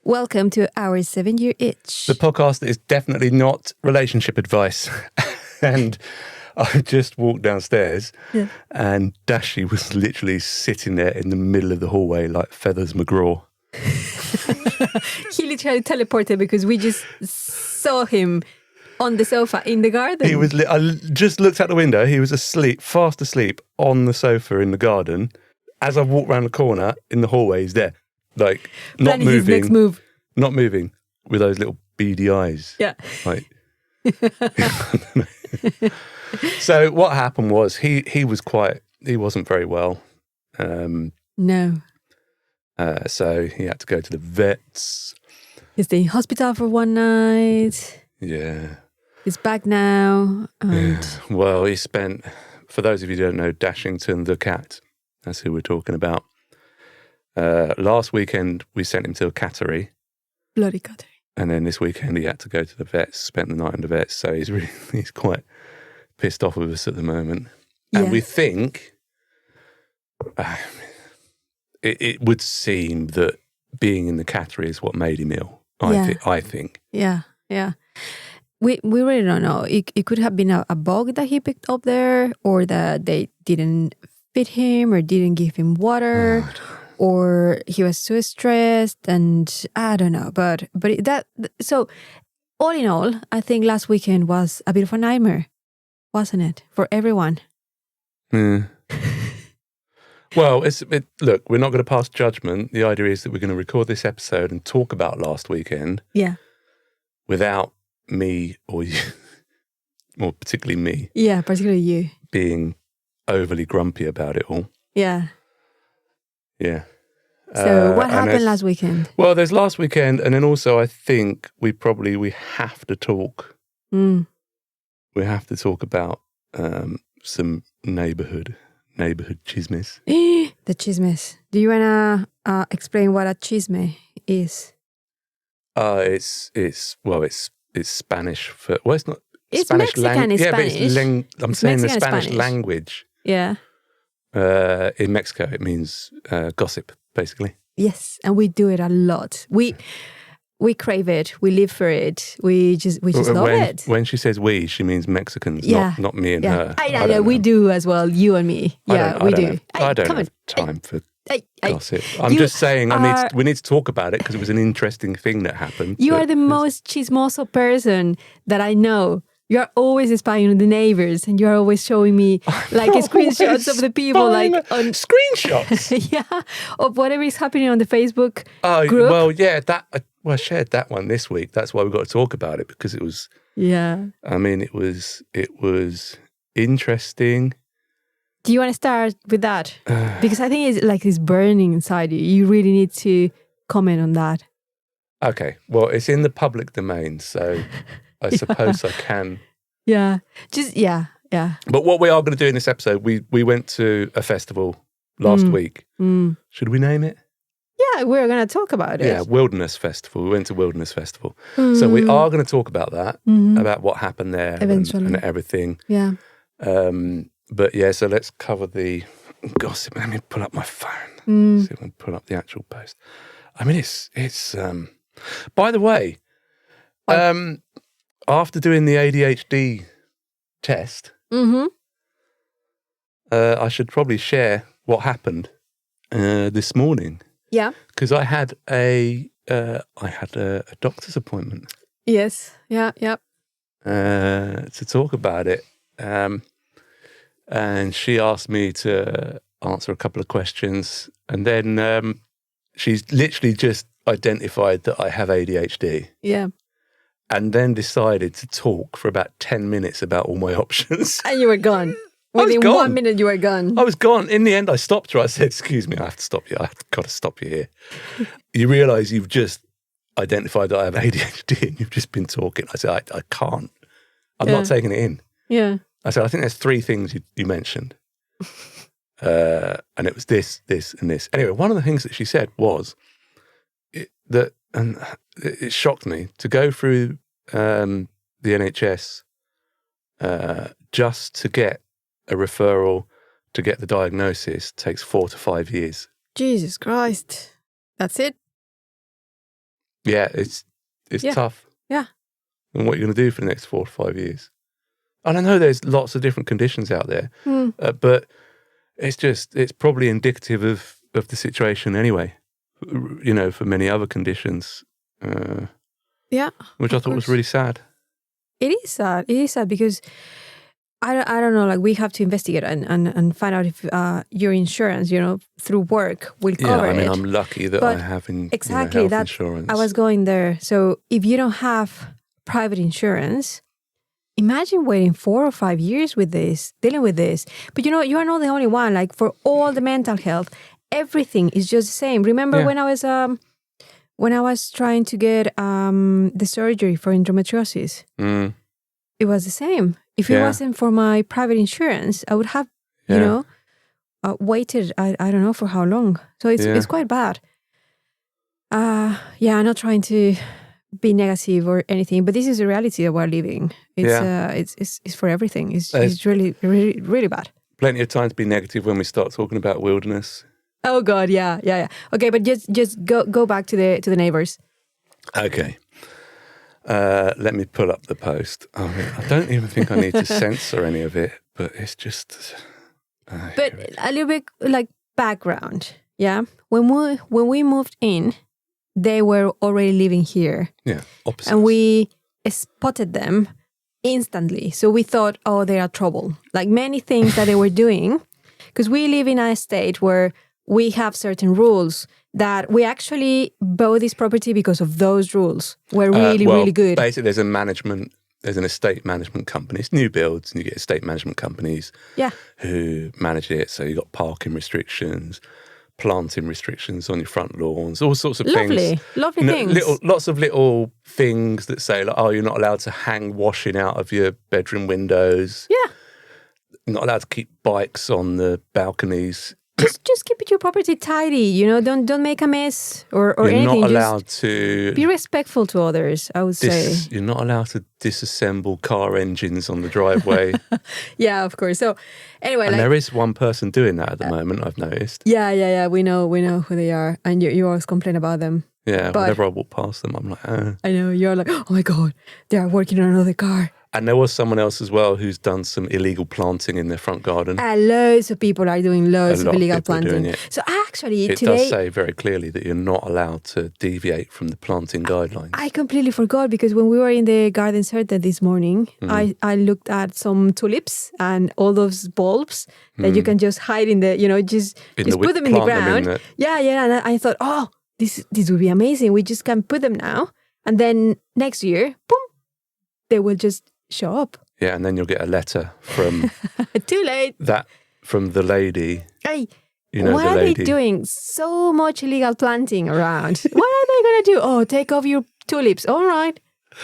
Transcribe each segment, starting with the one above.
Welcome to our 7-year itch. The podcast is definitely not relationship advice. And I just walked downstairs and Dashy was literally sitting there in the middle of the hallway like Feathers McGraw. He literally teleported because we just saw him on the sofa in the garden. He was. I just looked out the window. He was asleep, fast asleep on the sofa in the garden. As I walked around the corner in the hallway, he's there, like not Planning moving, his next move. not moving, with those little beady eyes. Yeah. Like. So what happened was he wasn't very well. No. So he had to go to the vets. He's staying in hospital for one night. Yeah. He's back now. And Well, he spent, for those of you who don't know, Dashington the cat, that's who we're talking about. Last weekend, we sent him to a cattery. bloody cattery. And then this weekend, he had to go to the vets, spent the night in the vets. So he's quite pissed off with us at the moment. And we think, it would seem that being in the cattery is what made him ill. I think. Yeah. We really don't know. It could have been a bug that he picked up there, or that they didn't feed him or didn't give him water, or he was so stressed, and I don't know. But so all in all, I think last weekend was a bit of a nightmare, wasn't it, for everyone? Well, look, we're not going to pass judgment. The idea is that we're going to record this episode and talk about last weekend. Yeah. Without me or you, or particularly me. Yeah, particularly you. Being overly grumpy about it all. Yeah. Yeah. So what happened last weekend? Well, there's last weekend, and then also I think we have to talk. We have to talk about some neighbourhood chismes. The chismes. Do you want to explain what a chisme is? It's Spanish for, well, it's not It's Spanish Mexican in Spanish. But I'm saying the Mexican Spanish language. Yeah. In Mexico, it means gossip, basically. Yes, and we do it a lot. We crave it. We live for it. We just love it. When she says we, she means Mexicans, not me and her. I know. We do as well. You and me. Yeah, we do. I don't have time for gossip. I'm just saying we need to talk about it because it was an interesting thing that happened. You are the most chismoso person that I know. You're always spying on the neighbors, and you're always showing me like screenshots of the people, like on screenshots. Yeah, of whatever is happening on the Facebook group. Well, yeah, I shared that one this week. That's why we got to talk about it, because it was. Yeah. I mean, it was interesting. Do you want to start with that? Because I think it's burning inside you. You really need to comment on that. Okay. Well, it's in the public domain, so I suppose I can. Yeah. But what we are going to do in this episode, we went to a festival last week. Should we name it? Yeah, we're going to talk about it. Yeah, Wilderness Festival. We went to Wilderness Festival. So we are going to talk about that, about what happened there and everything. Yeah. But yeah, so let's cover the gossip. Let me pull up my phone. See if I can pull up the actual post. I mean, it's by the way, after doing the ADHD test, I should probably share what happened this morning. Yeah. Because I had a doctor's appointment. Yes. Yeah. To talk about it. And she asked me to answer a couple of questions. And then she's literally just identified that I have ADHD. Yeah. And then decided to talk for about 10 minutes about all my options. And you were gone. Within 1 minute, you were gone. I was gone. In the end, I stopped her. I said, "Excuse me, I have to stop you. I've got to stop you here. You realise you've just identified that I have ADHD and you've just been talking." I said, I can't. I'm not taking it in. Yeah. I said, "I think there's 3 things you mentioned." And it was this, and this. Anyway, one of the things that she said was that, and it shocked me, to go through the NHS just to get a referral, to get the diagnosis, takes 4 to 5 years. Jesus Christ. That's it? Yeah, it's tough. Yeah. And what you're going to do for the next 4 to 5 years. And I know there's lots of different conditions out there, but it's probably indicative of the situation anyway, for many other conditions. Which I thought was really sad. It is sad. It is sad because I don't know, like we have to investigate and find out if your insurance, through work will cover it. I'm lucky that I have exactly health insurance. I was going there. So if you don't have private insurance, imagine waiting 4 or 5 years dealing with this. But you are not the only one. Like for all the mental health, everything is just the same. Remember when I was trying to get the surgery for endometriosis, it was the same. If it wasn't for my private insurance, I would have, waited, I don't know for how long. So it's quite bad. I'm not trying to be negative or anything, but this is the reality that we're living. It's for everything. It's really, really, really bad. Plenty of time to be negative when we start talking about wilderness. Oh God, yeah. Okay, but just go back to the Neighbours. Okay. Let me pull up the post. I don't even think I need to censor any of it, but it's just. But a little bit like background, yeah. When we moved in, they were already living here. Yeah, opposite. And we spotted them instantly. So we thought, oh, they are trouble. Like many things that they were doing, because we live in a state where we have certain rules that we actually bought this property because of those rules. We're really good. Basically, there's an estate management company. It's new builds, and you get estate management companies who manage it. So you've got parking restrictions, planting restrictions on your front lawns, all sorts of things. Lovely things. Lots of little things that say, like, you're not allowed to hang washing out of your bedroom windows. Yeah. You're not allowed to keep bikes on the balconies. Just keep your property tidy, don't make a mess or anything. You're not allowed to be respectful to others, I would say. You're not allowed to disassemble car engines on the driveway. Yeah, of course. So anyway, and there is one person doing that at the moment, I've noticed. Yeah. We know who they are, and you always complain about them. Yeah, but whenever I walk past them, I'm like, I know, you're like, oh my God, they are working on another car. And there was someone else as well who's done some illegal planting in their front garden. Loads of people are doing loads of illegal planting. So actually, it does say very clearly that you're not allowed to deviate from the planting guidelines. I completely forgot because when we were in the garden center this morning, I looked at some tulips and all those bulbs that you can just hide in the, just put them in the ground. Yeah, and I thought, oh, this would be amazing. We just can put them now, and then next year, boom, they will just show up. Yeah, and then you'll get a letter from too late. From the lady. Hey, what are they doing? So much illegal planting around. What are they going to do? Oh, take off your tulips. All right.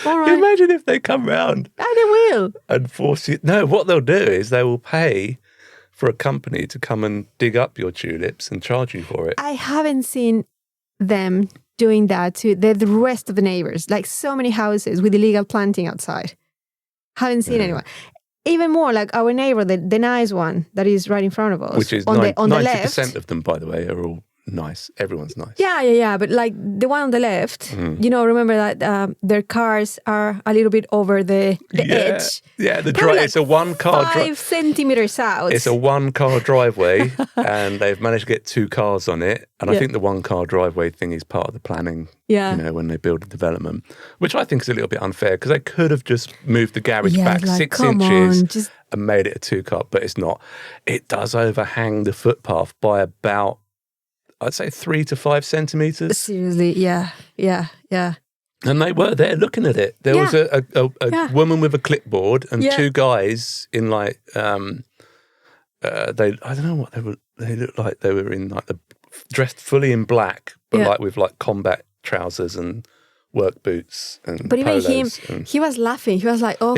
Imagine if they come round. And they will. And force you. No, what they'll do is they will pay for a company to come and dig up your tulips and charge you for it. I haven't seen them doing that to the rest of the neighbors. Like so many houses with illegal planting outside. Haven't seen anyone. Even more like our neighbor, the nice one that is right in front of us. Which is on the 90% left. of them, by the way, are all nice. Everyone's nice. Yeah. But like the one on the left, remember that their cars are a little bit over the edge. Yeah, it's a one-car 5 centimeters out. It's a one-car driveway, and they've managed to get 2 cars on it. And I think the one-car driveway thing is part of the planning. Yeah. When they build a development, which I think is a little bit unfair because they could have just moved the garage back 6 inches and made it a 2-car, but it's not. It does overhang the footpath by about, I'd say 3 to 5 centimeters. Seriously, yeah. And they were there looking at it. There was a woman with a clipboard and 2 guys in like, I don't know what they were. They looked like they were in like dressed fully in black, but like with like combat trousers and work boots and but even polos he was laughing. He was like, oh,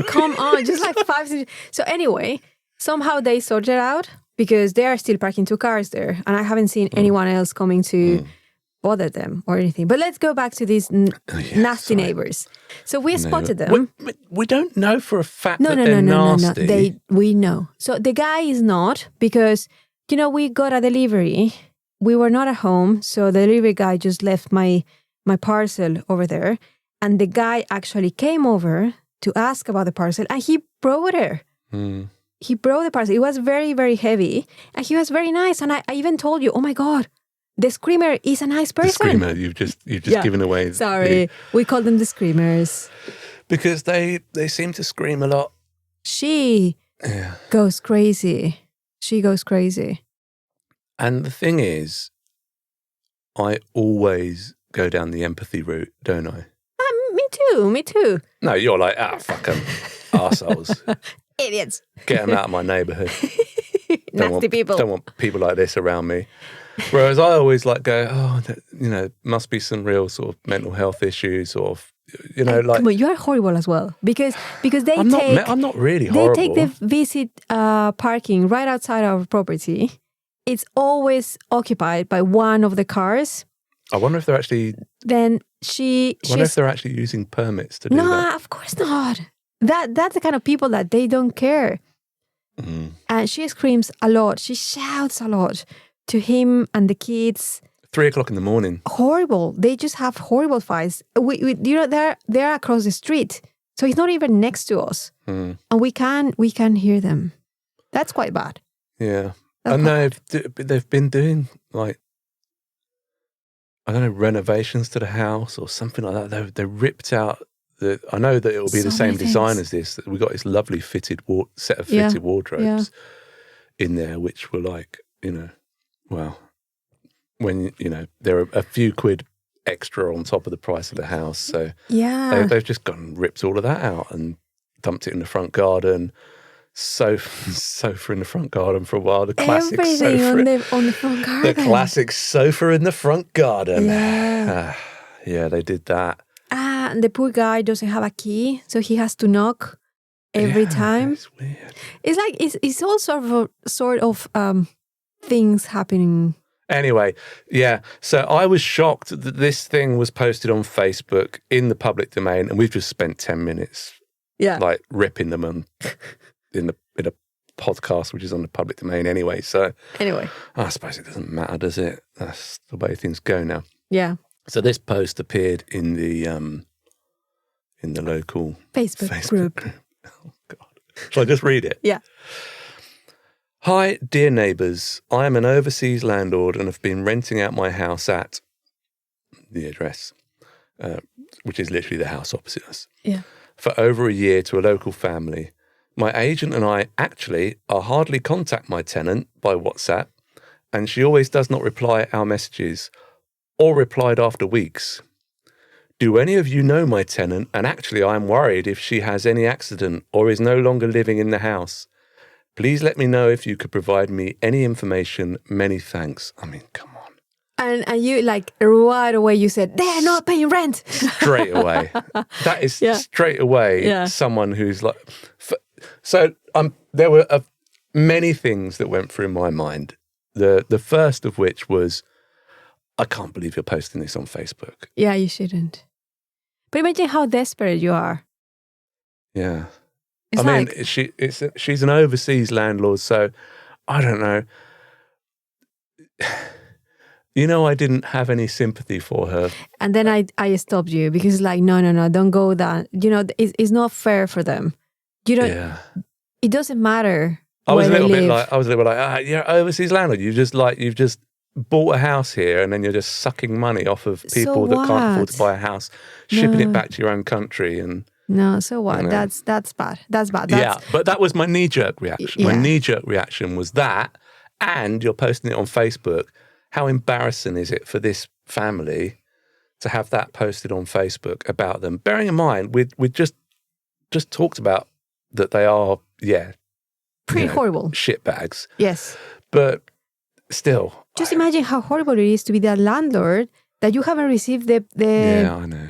come on, just like 5 centimeters. So anyway, somehow they sorted it out because they are still parking 2 cars there, and I haven't seen anyone else coming to bother them or anything. But let's go back to these nasty neighbors. So we spotted them. We don't know for a fact that they're nasty. We know. So the guy is not, because, we got a delivery. We were not at home, so the delivery guy just left my my parcel over there. And the guy actually came over to ask about the parcel and he brought it. He brought the parcel. It was very, very heavy and he was very nice. And I even told you, oh my God, the screamer is a nice person. The screamer, you've just given away. Sorry, we call them the screamers. Because they seem to scream a lot. She goes crazy. She goes crazy. And the thing is, I always go down the empathy route, don't I? Me too. No, you're like, fuck them, arseholes. Idiots. Get them out of my neighbourhood. Nasty people. Don't want people like this around me. Whereas I always like go, must be some real sort of mental health issues or, like. Come on, you are horrible as well because I'm not really horrible. They take the visit parking right outside our property. It's always occupied by one of the cars. I wonder if they're actually. Then I wonder if they're actually using permits to do that. No, of course not. That's the kind of people that they don't care. Mm. And she screams a lot. She shouts a lot to him and the kids. 3 o'clock in the morning. Horrible. They just have horrible fights. They're across the street, so he's not even next to us, and we can hear them. That's quite bad. Yeah, and they've been doing like, I don't know, renovations to the house or something like that. They ripped out I know that it will be the same design as this. We got this lovely fitted set of fitted wardrobes in there, which were like, well, when there are a few quid extra on top of the price of the house, so they've just gone and ripped all of that out and dumped it in the front garden. Sofa in the front garden for a while. The classic everything sofa on the front garden. The classic sofa in the front garden. Yeah, they did that. And the poor guy doesn't have a key, so he has to knock every time. It's weird. It's like it's all sort of things happening. Anyway, so I was shocked that this thing was posted on Facebook in the public domain, and we've just spent 10 minutes like ripping them in a podcast which is on the public domain anyway. So I suppose it doesn't matter, does it? That's the way things go now. Yeah. So this post appeared in the local Facebook group. Oh God! Shall I just read it? Yeah. Hi, dear neighbours. I am an overseas landlord and have been renting out my house at the address, which is literally the house opposite us, for over a year to a local family. My agent and I actually hardly contact my tenant by WhatsApp, and she always does not reply our messages or replied after weeks. Do any of you know my tenant? And actually, I am worried if she has any accident or is no longer living in the house. Please let me know if you could provide me any information. Many thanks. I mean, come on. And you, like, right away you said, they're not paying rent. Straight away. That is straight away someone who's like... So there were many things that went through my mind. The first of which was, I can't believe you're posting this on Facebook. Yeah, you shouldn't. But imagine how desperate you are. Yeah. She's an overseas landlord, so I don't know. I didn't have any sympathy for her. And then I stopped you because like, no, don't go that. It's not fair for them. It doesn't matter. I was a little bit like, you're overseas landlord. You've just bought a house here and then you're just sucking money off of people that can't afford to buy a house, shipping it back to your own country. And no, so what? That's bad. That's bad. But that was my knee-jerk reaction. My knee-jerk reaction was that, and you're posting it on Facebook. How embarrassing is it for this family to have that posted on Facebook about them? Bearing in mind, we just talked about that they are, pretty horrible shitbags. Yes. But still. Just imagine how horrible it is to be that landlord that you haven't received the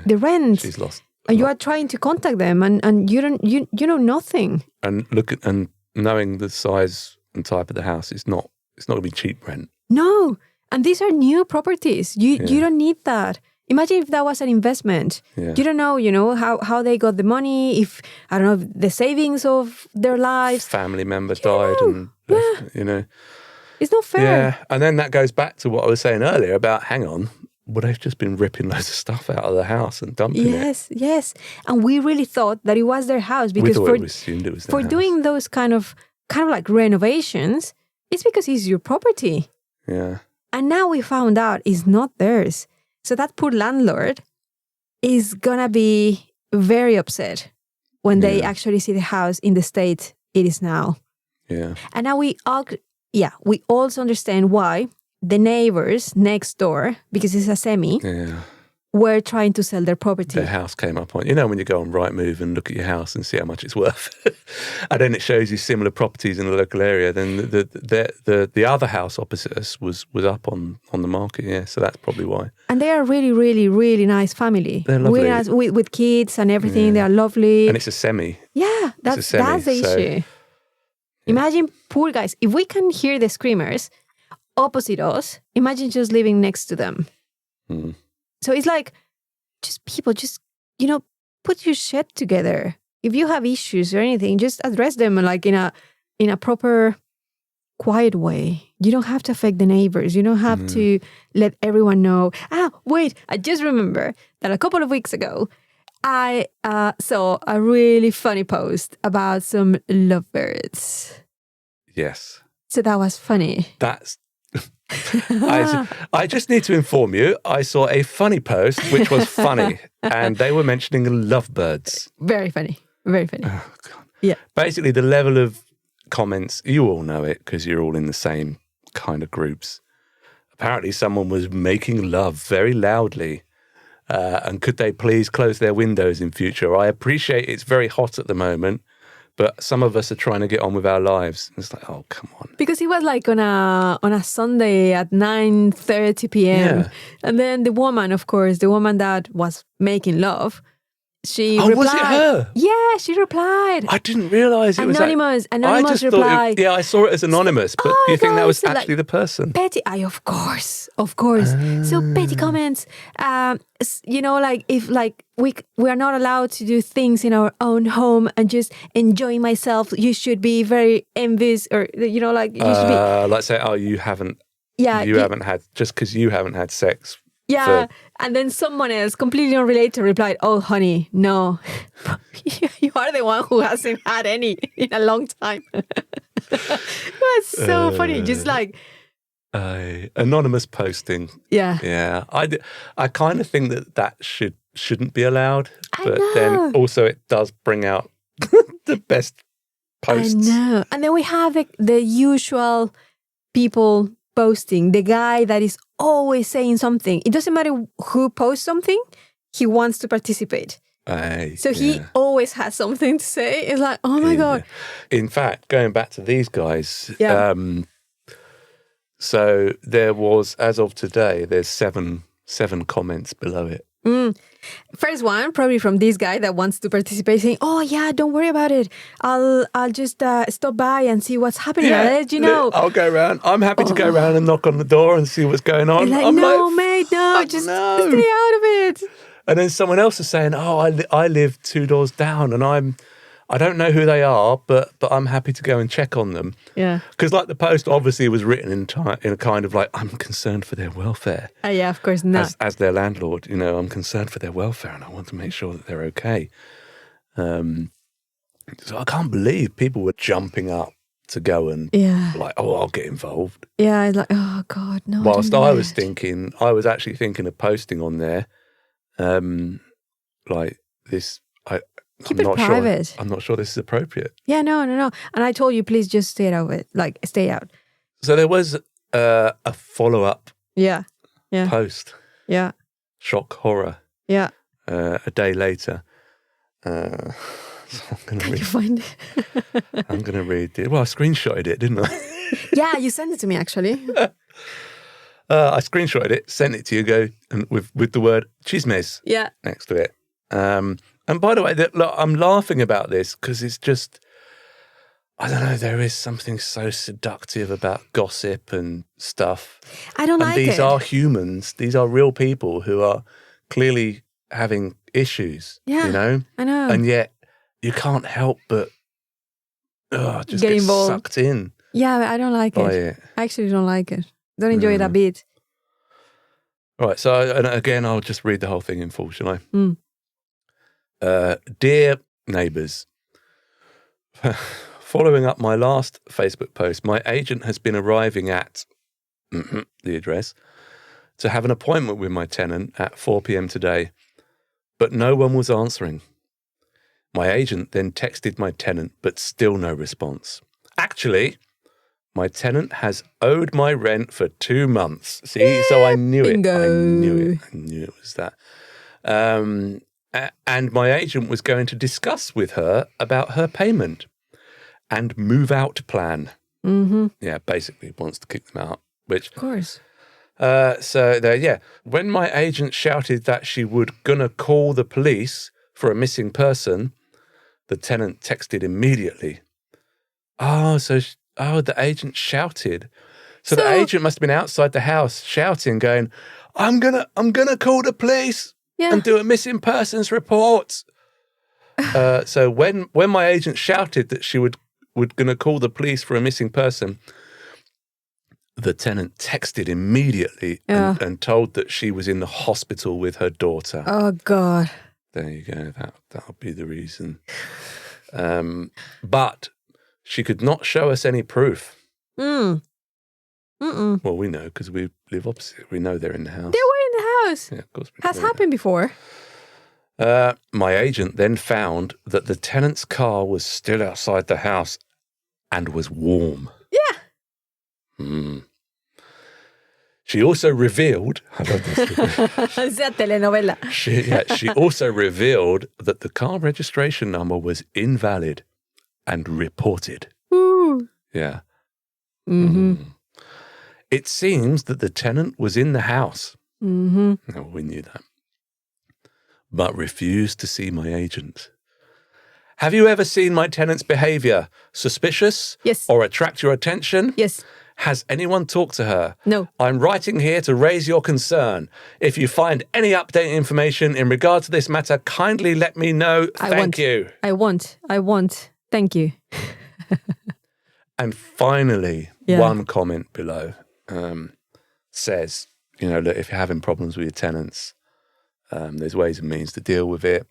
rent. She's lost. And you are trying to contact them and you know nothing. And and knowing the size and type of the house, it's not going to be cheap rent. No. And these are new properties. You don't need that. Imagine if that was an investment. Yeah. You don't know, how they got the money, if, I don't know, the savings of their lives. Family member died and, It's not fair. Yeah, and then that goes back to what I was saying earlier about, hang on, well, they've just been ripping loads of stuff out of the house and dumping it. Yes. And we really thought that it was their house We because thought we assumed it was their house. doing those kind of like renovations, it's because it's your property. Yeah. And now we found out it's not theirs. So that poor landlord is gonna be very upset when they actually see the house in the state it is now. Yeah. And now we also understand why the neighbors next door, because it's a semi, were trying to sell their property. Their house came up on, when you go on Rightmove and look at your house and see how much it's worth, and then it shows you similar properties in the local area. Then the other house opposite us was up on the market. Yeah, so that's probably why. And they are really, really, really nice family. They're lovely. Really nice, with kids and everything. They are lovely. And it's a semi. Yeah, that's the issue. Imagine, poor guys, if we can hear the screamers opposite us, imagine just living next to them. Mm. So it's like, people, put your shit together. If you have issues or anything, just address them like in a proper, quiet way. You don't have to affect the neighbors. You don't have to let everyone know. Wait, I just remember that a couple of weeks ago, I saw a really funny post about some lovebirds. Yes. So that was funny. That's... I just need to inform you, I saw a funny post, which was funny, and they were mentioning lovebirds. Very funny. Very funny. Oh, God. Yeah. Basically, the level of comments, you all know it because you're all in the same kind of groups. Apparently, someone was making love very loudly. And could they please close their windows in future? I appreciate it's very hot at the moment, but some of us are trying to get on with our lives. It's like, oh, come on. Because it was like on a Sunday at 9:30 p.m. Yeah. And then the woman, of course, the woman that was making love, she replied. Was it her? Yeah, she replied. I didn't realise it was anonymous. I Anonymous just reply. thought I saw it as anonymous, but do you think that was actually the person? Petty, of course. So petty comments. If we are not allowed to do things in our own home and just enjoying myself, you should be very envious, or you should be. Like say, you haven't. Yeah, you haven't had just because you haven't had sex. Yeah, and then someone else, completely unrelated, replied, "Oh, honey, no, you are the one who hasn't had any in a long time." That's so funny. Just like anonymous posting. Yeah. I kind of think that shouldn't be allowed, but then also it does bring out the best posts. I know, and then we have the usual people posting, the guy that is always saying something. It doesn't matter who posts something, he wants to participate. He always has something to say. It's like, oh my God. In fact, going back to these guys, so there was, as of today, there's seven comments below it. First one, probably from this guy that wants to participate, saying, "Oh yeah, don't worry about it. I'll just stop by and see what's happening. I'll let you know. I'll go around. I'm happy to go around and knock on the door and see what's going on." Like, mate, no, just stay out of it. And then someone else is saying, "Oh, I live 2 doors down, and I don't know who they are, but I'm happy to go and check on them." Yeah. Because like the post obviously was written in a kind of like, I'm concerned for their welfare. Yeah, of course not. As their landlord, I'm concerned for their welfare and I want to make sure that they're okay. So I can't believe people were jumping up to go and like, oh, I'll get involved. Yeah, it's like, oh God, no. Whilst I was actually thinking of posting on there, like this. Keep it private. I'm not sure this is appropriate. Yeah, no. And I told you, please just stay out of it. Like, stay out. So there was a follow-up post. Yeah. Shock horror. Yeah. A day later. So Can you find it? I'm going to read it. Well, I screenshotted it, didn't I? Yeah, you sent it to me, actually. I screenshotted it, sent it to you, with the word chismes next to it. And by the way, look, I'm laughing about this because it's just, I don't know, there is something so seductive about gossip and stuff. I don't like it. And these are humans. These are real people who are clearly having issues, I know. And yet you can't help but just get involved. sucked in. Yeah, I don't like it. I actually don't like it. Don't enjoy it a bit. All right, so and again, I'll just read the whole thing in full, shall I? Mm. Dear neighbours, following up my last Facebook post, my agent has been arriving at the address to have an appointment with my tenant at 4 p.m. today, but no one was answering. My agent then texted my tenant, but still no response. Actually, my tenant has owed my rent for 2 months. See, so I knew bingo. it. I knew it was that. And my agent was going to discuss with her about her payment and move out plan. Mm-hmm. Yeah, basically wants to kick them out, which... Of course. So there, yeah. When my agent shouted that she would gonna call the police for a missing person, the tenant texted immediately. The agent shouted. So the agent must have been outside the house shouting, going, I'm gonna call the police and do a missing persons report. So when my agent shouted that she would gonna call the police for a missing person, the tenant texted immediately and told that she was in the hospital with her daughter. Oh, God. There you go. That'll be the reason. But she could not show us any proof. Mm. Mm-mm. Well, we know because we live opposite. We know they're in the house. They were in the house. Yeah, of course. Has happened before. My agent then found that the tenant's car was still outside the house and was warm. Yeah. She also revealed... It's a telenovela. She also revealed that the car registration number was invalid and reported. Ooh. Yeah. Mm-hmm. It seems that the tenant was in the house. Mm-hmm. No, we knew that. But refused to see my agent. Have you ever seen my tenant's behaviour suspicious? Yes. Or attract your attention? Yes. Has anyone talked to her? No. I'm writing here to raise your concern. If you find any updated information in regard to this matter, kindly let me know. Thank you. I want. Thank you. And finally, one comment below says, look, if you're having problems with your tenants, there's ways and means to deal with it.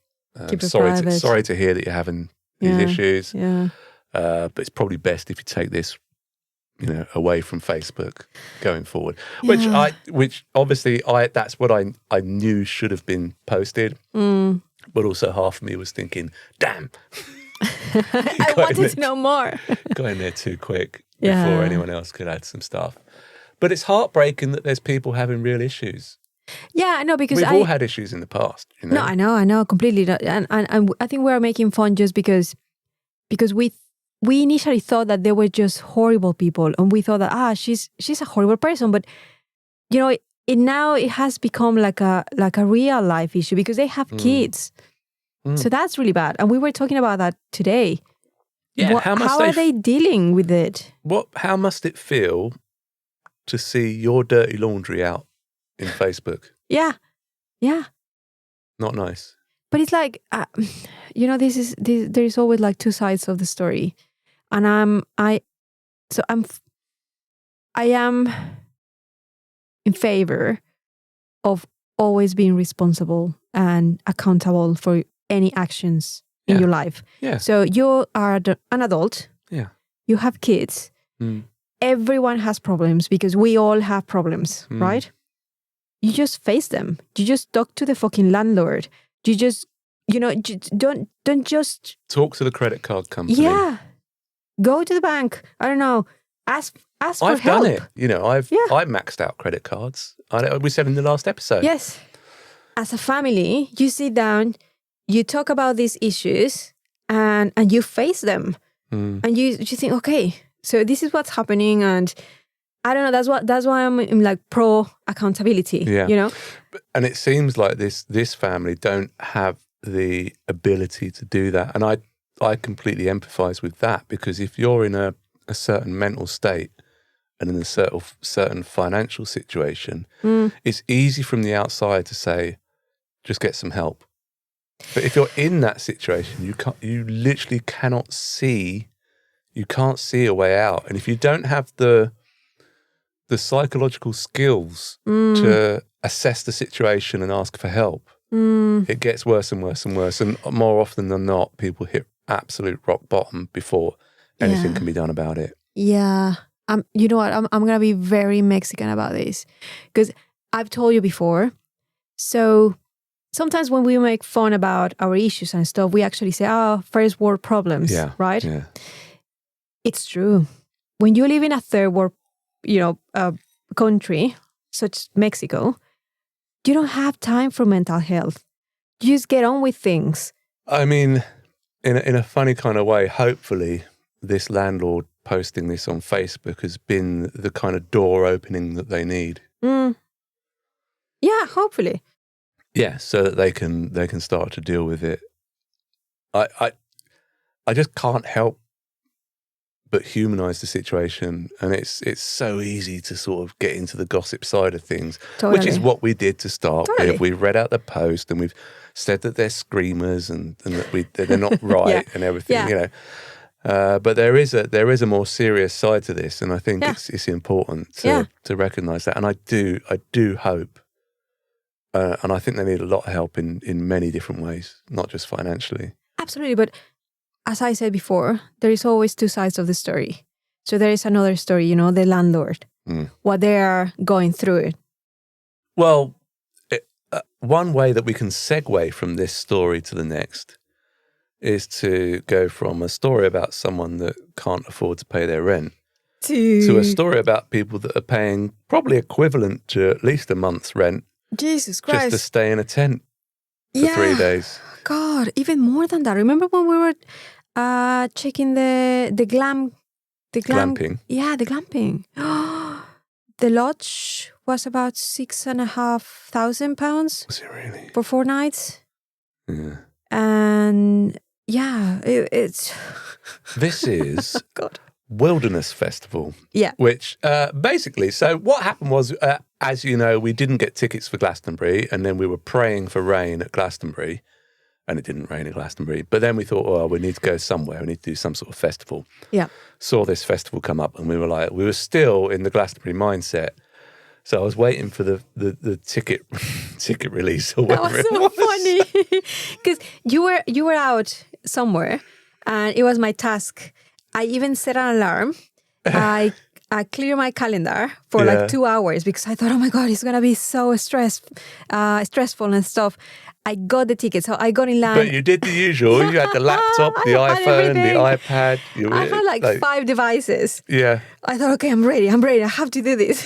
Keep it private. Sorry to hear that you're having these issues. Yeah. But it's probably best if you take this, away from Facebook going forward. Yeah. Which obviously that's what I knew should have been posted. Mm. But also half of me was thinking, damn. I wanted to know more. Got in there too quick before anyone else could add some stuff. But it's heartbreaking that there's people having real issues. Yeah, I know, because we've all had issues in the past. No, I know completely. And I think we're making fun just because we initially thought that they were just horrible people, and we thought that she's a horrible person, but now it has become like a real life issue because they have kids. So that's really bad. And we were talking about that today. Yeah, how are they dealing with it? How must it feel to see your dirty laundry out in Facebook? Yeah. Not nice. But it's like, there is always like two sides of the story. And I am in favor of always being responsible and accountable for any actions in your life. Yeah. So you are an adult. Yeah. You have kids. Mm. Everyone has problems because we all have problems, right? You just face them. You just talk to the fucking landlord. You just, don't just talk to the credit card company. Yeah. Go to the bank. I don't know. Ask for I've help. done it. I maxed out credit cards. We said in the last episode. Yes. As a family, you sit down, you talk about these issues, and you face them. And you think, okay, so this is what's happening, and I don't know. That's why I'm like pro accountability. Yeah. And it seems like this family don't have the ability to do that, and I completely empathise with that, because if you're in a certain mental state and in a certain financial situation, it's easy from the outside to say, just get some help. But if you're in that situation, you literally can't see a way out. And if you don't have the psychological skills to assess the situation and ask for help, it gets worse and worse and worse. And more often than not, people hit absolute rock bottom before anything can be done about it. Yeah. You know what? I'm going to be very Mexican about this because I've told you before. So sometimes when we make fun about our issues and stuff, we actually say, first world problems, right? Yeah. It's true. When you live in a third world, country, such as Mexico, you don't have time for mental health. You just get on with things. I mean, in a funny kind of way, hopefully this landlord posting this on Facebook has been the kind of door opening that they need. Yeah, hopefully. Yeah, so that they can start to deal with it. I just can't help but humanize the situation, and it's so easy to sort of get into the gossip side of things, Totally. which is what we did to start Totally. with. We've read out the post and we've said that they're screamers and that they're not right and everything, you know. But there is a more serious side to this, and I think it's important to recognise that. And I do hope, and I think they need a lot of help in many different ways, not just financially. Absolutely, but as I said before, there is always two sides of the story. So there is another story, the landlord, what they are going through. Well, one way that we can segue from this story to the next is to go from a story about someone that can't afford to pay their rent to a story about people that are paying probably equivalent to at least a month's rent. Jesus Christ. Just to stay in a tent for 3 days. God, even more than that. Remember when we were checking the glamping? Yeah, the glamping. The lodge was about £6,500. Was it really? For 4 nights. Yeah. And yeah, it's... This is God. Wilderness Festival. Yeah. Which basically, so what happened was, as you know, we didn't get tickets for Glastonbury, and then we were praying for rain at Glastonbury, and it didn't rain at Glastonbury. But then we thought, we need to go somewhere. We need to do some sort of festival. Yeah. Saw this festival come up, and we were still in the Glastonbury mindset. So I was waiting for the ticket release or whatever. That was so funny because you were out somewhere, and it was my task. I even set an alarm. I clear my calendar for like 2 hours because I thought, oh my God, it's gonna be so stressful and stuff. I got the ticket, so I got in line. But you did the usual. You had the laptop, the iPhone, the iPad. I had like 5 devices. Yeah. I thought, okay, I'm ready. I have to do this.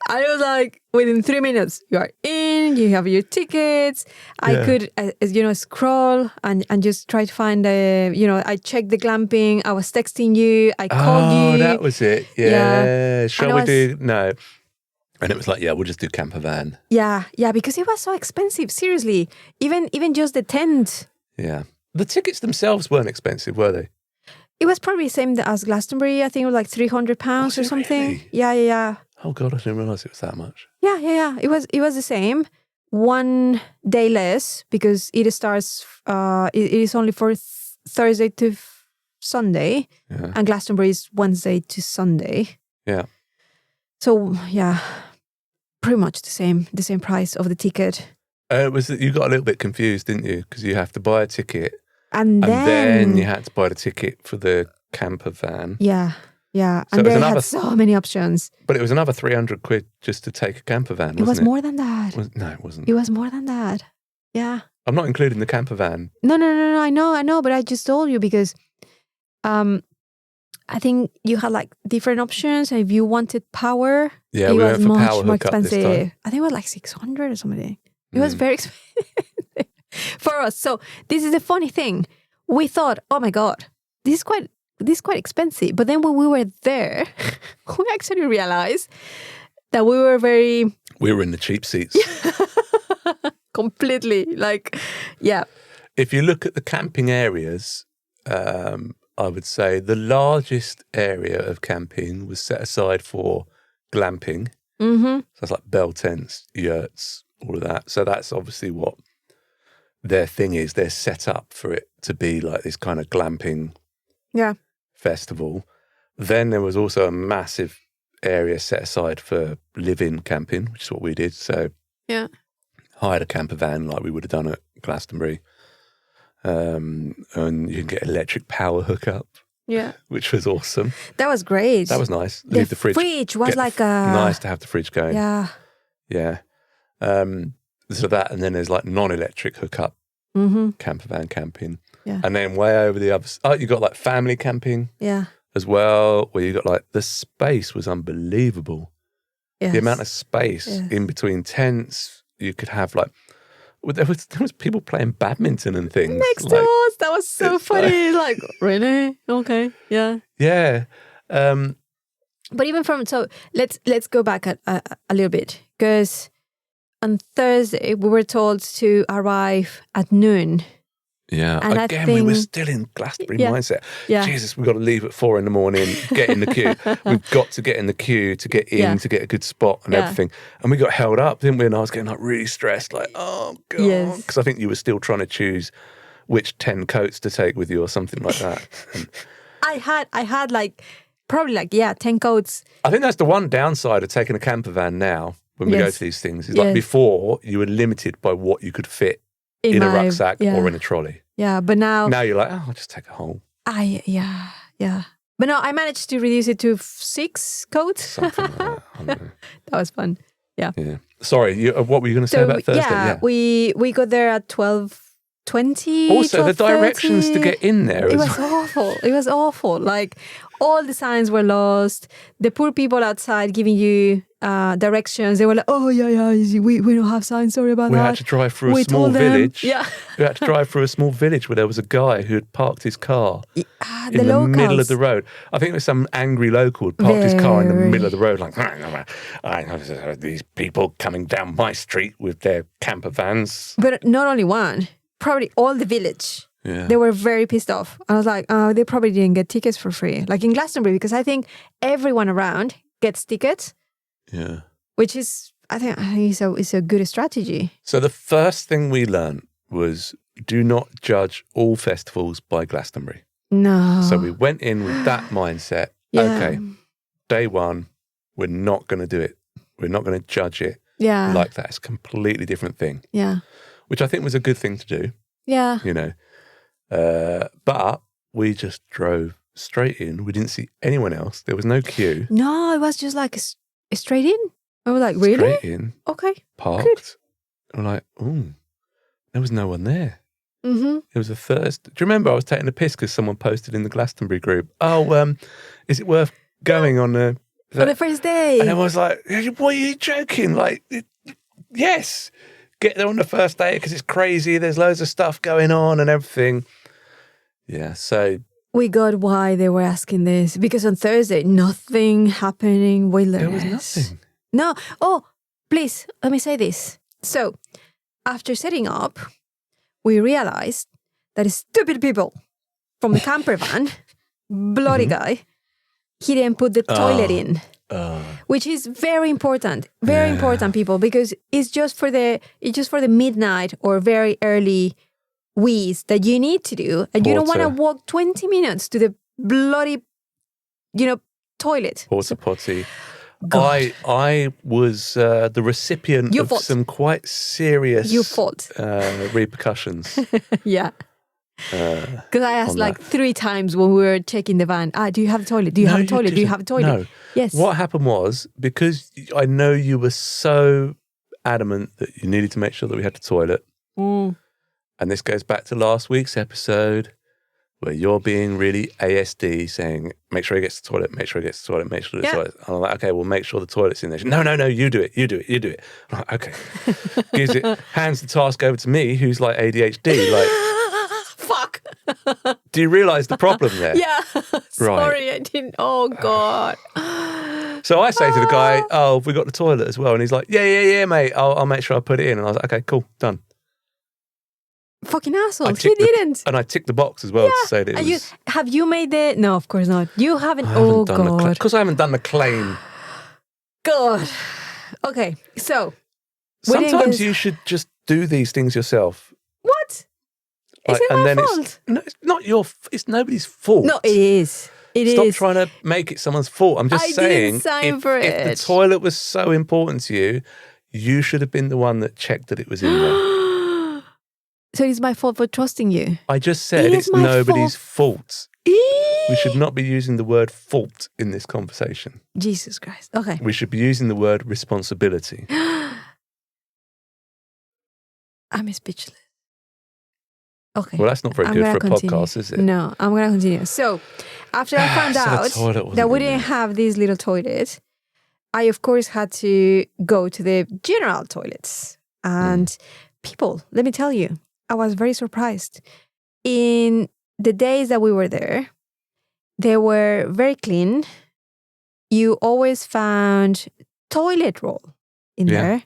I was like, within 3 minutes, you are in, you have your tickets. I could, scroll and just try to find, I checked the glamping. I was texting you. I called you. Oh, that was it. Yeah. Shall we do? No. And it was like, we'll just do camper van. Yeah, because it was so expensive. Seriously, even just the tent. Yeah. The tickets themselves weren't expensive, were they? It was probably the same as Glastonbury. I think it was like £300 or something. Really? Yeah. Oh God, I didn't realise it was that much. Yeah. It was the same. 1 day less because it starts. It is only for Thursday to Sunday, and Glastonbury is Wednesday to Sunday. Yeah. So pretty much the same price of the ticket. It was that you got a little bit confused, didn't you? Because you have to buy a ticket, and then you had to buy the ticket for the camper van. Yeah. So And they had so many options. But it was another £300 just to take a camper van, wasn't it? It was more than that. No, it wasn't. It was more than that. Yeah. I'm not including the camper van. No. I know. But I just told you because I think you had like different options. And if you wanted power, it was much more expensive. I think it was like 600 or something. It was very expensive for us. So this is the funny thing. We thought, oh my God, this is quite expensive. But then when we were there, we actually realized that we were in the cheap seats. Completely. Like, yeah. If you look at the camping areas, I would say the largest area of camping was set aside for glamping. Mm-hmm. So that's like bell tents, yurts, all of that. So that's obviously what their thing is. They're set up for it to be like this kind of glamping festival. Then there was also a massive area set aside for live-in camping, which is what we did. So Yeah. hired a camper van like we would have done at Glastonbury. And you can get electric power hookup, Yeah. which was awesome. That was great. That was nice. the Leave the fridge. was like a... Nice to have the fridge going. Yeah. Yeah. So that, and then there's like non-electric hookup camper van camping. Yeah. And then way over the other, you got like family camping Yeah. as well, where you got like, the space was unbelievable. Yes. The amount of space in between tents, you could have like, there was people playing badminton and things. Next to us. That was so funny. Like, really? Okay. Yeah. Yeah. But even from, so let's go back a little bit, because on Thursday we were told to arrive at noon. Yeah. And Again, we were still in Glastonbury mindset. Yeah. Jesus, we've got to leave at 4 a.m, get in the queue. We've got to get in the queue to get in, to get a good spot and everything. And we got held up, didn't we? And I was getting like really stressed, like, oh God. Yes. Because I think you were still trying to choose which 10 coats to take with you or something like that. And I had like, probably like, 10 coats. I think that's the one downside of taking a camper van now when we go to these things. Is like before, you were limited by what you could fit in a rucksack or in a trolley. Yeah, but now you're like, oh, I'll just take a whole. Yeah. But no, I managed to reduce it to 6 coats. Something like that. I don't know. That was fun. Yeah. Sorry, what were you going to say about Thursday? Yeah, we got there at 12:20. Also, the directions to get in there. It was awful. It was awful. Like, all the signs were lost. The poor people outside giving you directions, they were like, oh, we don't have signs, sorry about that. We had to drive through a small village. Yeah. We had to drive through a small village where there was a guy who had parked his car in the middle of the road. I think it was some angry local who parked his car in the middle of the road, like, these people coming down my street with their camper vans. But not only one, probably all the village. Yeah. They were very pissed off. I was like, oh, they probably didn't get tickets for free. Like in Glastonbury, because I think everyone around gets tickets. Yeah. Which is, I think it's a good strategy. So the first thing we learned was do not judge all festivals by Glastonbury. No. So we went in with that mindset. Yeah. Okay, day one, we're not going to do it. We're not going to judge it like that. It's a completely different thing. Yeah. Which I think was a good thing to do. Yeah. You know. But we just drove straight in. We didn't see anyone else. There was no queue. No, it was just like straight in. I was like, really? Straight in. Okay. Parked. Good. I'm like, there was no one there. Mm-hmm. It was a Thursday. Do you remember I was taking a piss because someone posted in the Glastonbury group, is it worth going on the first day? And I was like, what are you joking? Like, yes, get there on the first day because it's crazy. There's loads of stuff going on and everything. Yeah, so we got why they were asking this, because on Thursday, nothing happening. There was nothing. No. Oh, please, let me say this. So, after setting up, we realized that stupid people from the camper van, bloody guy, he didn't put the toilet in, which is very important. Very important, people, because it's just for the midnight or very early wheeze that you need to do, and you don't want to walk 20 minutes to the bloody, toilet. Porta potty. I was the recipient of some quite serious repercussions. Yeah. Because I asked like 3 times when we were checking the van, do you have a toilet? Do you have a toilet? Do you have a toilet? No. Yes. What happened was, because I know you were so adamant that you needed to make sure that we had the toilet, and this goes back to last week's episode, where you're being really ASD, saying, make sure he gets the toilet, make sure he gets the toilet, make sure the toilet. And I'm like, okay, well, make sure the toilet's in there. No, you do it. I'm like, okay. Hands the task over to me, who's like ADHD, like, fuck. Do you realise the problem there? Yeah. Sorry, I didn't. Oh, God. So I say to the guy, have we got the toilet as well? And he's like, yeah, mate, I'll make sure I put it in. And I was like, okay, cool, done. Fucking asshole. He didn't. And I ticked the box as well to say that it was... Have you made the... No, of course not. You haven't... God. Because I haven't done the claim. God. Okay, so... Sometimes you should just do these things yourself. What? Is it my fault? It's not it's nobody's fault. No, it is. Stop is. trying to make it someone's fault. I'm just I saying, didn't sign for if the it. toilet was so important to you, you should have been the one that checked that it was in there. So it's my fault for trusting you. I just said It is it's my nobody's fault. Eee! We should not be using the word fault in this conversation. Jesus Christ. Okay. We should be using the word responsibility. I'm speechless. Okay. Well, that's not very I'm good gonna for a continue. podcast, is it? No, I'm going to continue. So, after I found So the out toilet wasn't that we in didn't there. have these little toilets, I, of course, had to go to the general toilets. And people, let me tell you, I was very surprised. In the days that we were there, they were very clean. You always found toilet roll in Yeah. there.